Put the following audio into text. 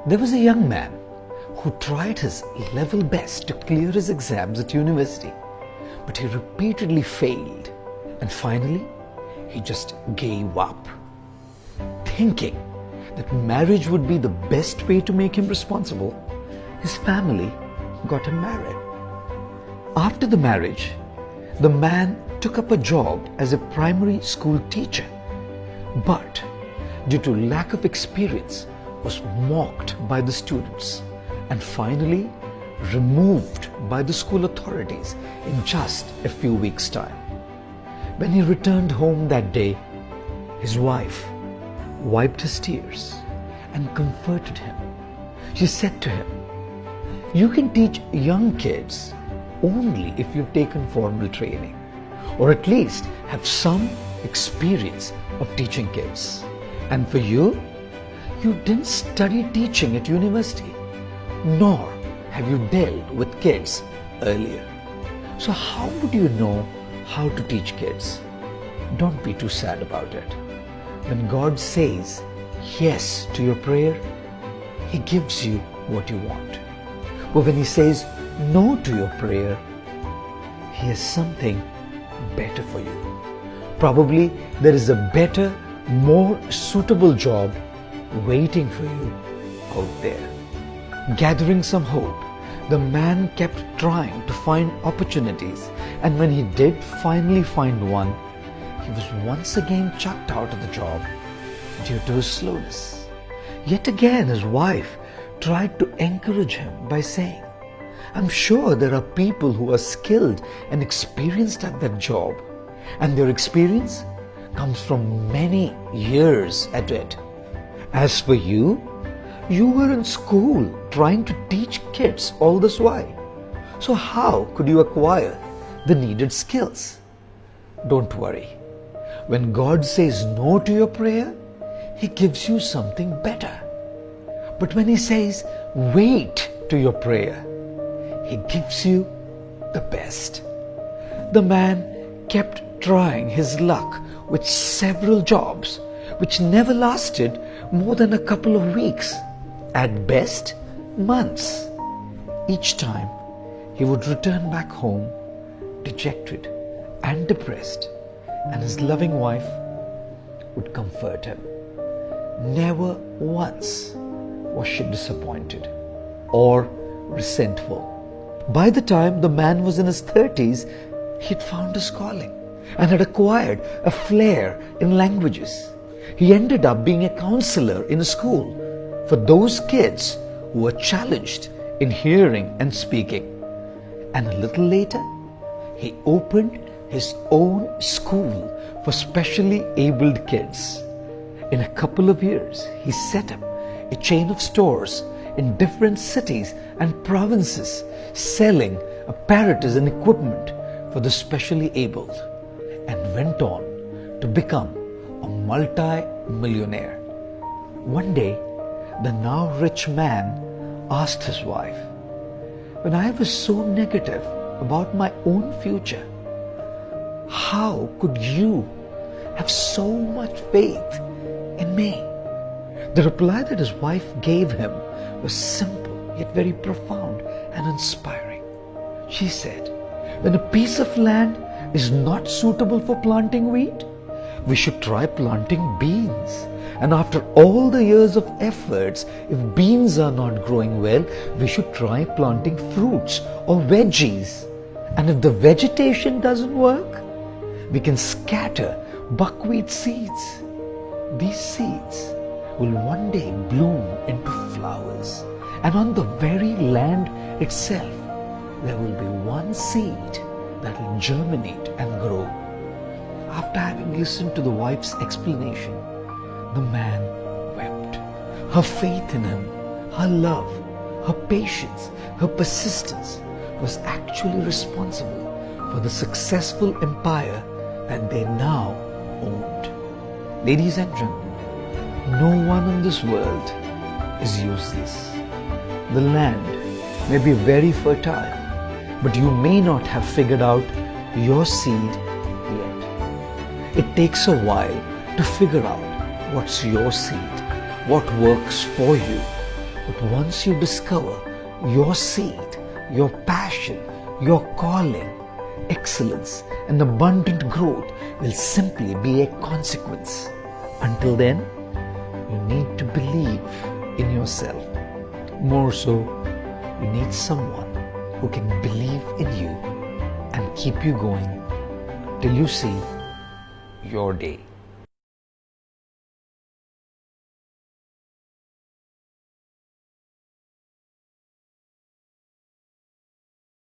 There was a young man who tried his level best to clear his exams at university, but he repeatedly failed, and finally he just gave up. Thinking that marriage would be the best way to make him responsible, his family got him married. After the marriage, the man took up a job as a primary school teacher, but due to lack of experience was mocked by the students and finally removed by the school authorities in just a few weeks' time. When he returned home that day, his wife wiped his tears and comforted him. She said to him, "You can teach young kids only if you've taken formal training, or at least have some experience of teaching kids. And for you, you didn't study teaching at university, nor have you dealt with kids earlier. So how would you know how to teach kids?" Don't be too sad about it. When God says yes to your prayer, He gives you what you want. But when He says no to your prayer, He has something better for you. Probably there is a better, more suitable job waiting for you out there. Gathering some hope, the man kept trying to find opportunities, and when he did finally find one, he was once again chucked out of the job due to his slowness. Yet again his wife tried to encourage him by saying, "I'm sure there are people who are skilled and experienced at that job, and their experience comes from many years at it. As for you, you were in school trying to teach kids all this while. So how could you acquire the needed skills?" Don't worry. When God says no to your prayer, He gives you something better. But when He says wait to your prayer, He gives you the best. The man kept trying his luck with several jobs, which never lasted more than a couple of weeks, at best months. Each time he would return back home dejected and depressed, and his loving wife would comfort him. Never once was she disappointed or resentful. By the time the man was in his 30s, he'd found his calling and had acquired a flair in languages. He ended up being a counselor in a school for those kids who were challenged in hearing and speaking. And a little later, he opened his own school for specially abled kids. In a couple of years, he set up a chain of stores in different cities and provinces selling apparatus and equipment for the specially abled, and went on to become a multi-millionaire. One day, the now rich man asked his wife, "When I was so negative about my own future, how could you have so much faith in me?" The reply that his wife gave him was simple yet very profound and inspiring. She said, "When a piece of land is not suitable for planting wheat, we should try planting beans. And after all the years of efforts, if beans are not growing well, we should try planting fruits or veggies. And if the vegetation doesn't work, we can scatter buckwheat seeds. These seeds will one day bloom into flowers, and on the very land itself, there will be one seed that will germinate and grow." After having listened to the wife's explanation, the man wept. Her faith in him, her love, her patience, her persistence was actually responsible for the successful empire that they now owned. Ladies and gentlemen, no one in this world is useless. The land may be very fertile, but you may not have figured out your seed yet. It takes a while to figure out what's your seed, what works for you, But once you discover your seed, your passion, your calling, excellence and abundant growth will simply be a consequence. Until then, you need to believe in yourself. More so, you need someone who can believe in you and keep you going till you see your day.